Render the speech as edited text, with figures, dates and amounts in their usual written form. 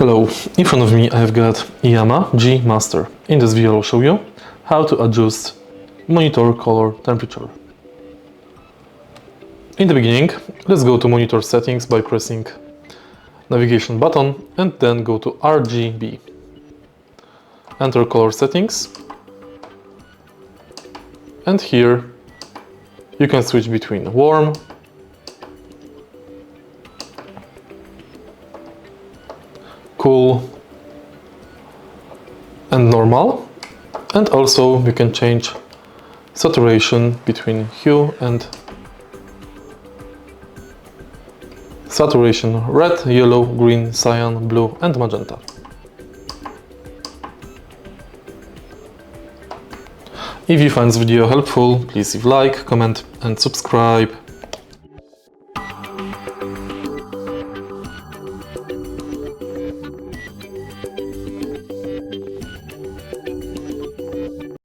Hello, in front of me I have got IIYAMA G-Master. In this video I'll show you how to adjust monitor color temperature. In the beginning, let's go to monitor settings by pressing navigation button and then go to RGB. Enter color settings, and here you can switch between warm, cool and normal, and also you can change saturation between hue and saturation red, yellow, green, cyan, blue and magenta. If you find this video helpful, please leave like, comment and subscribe.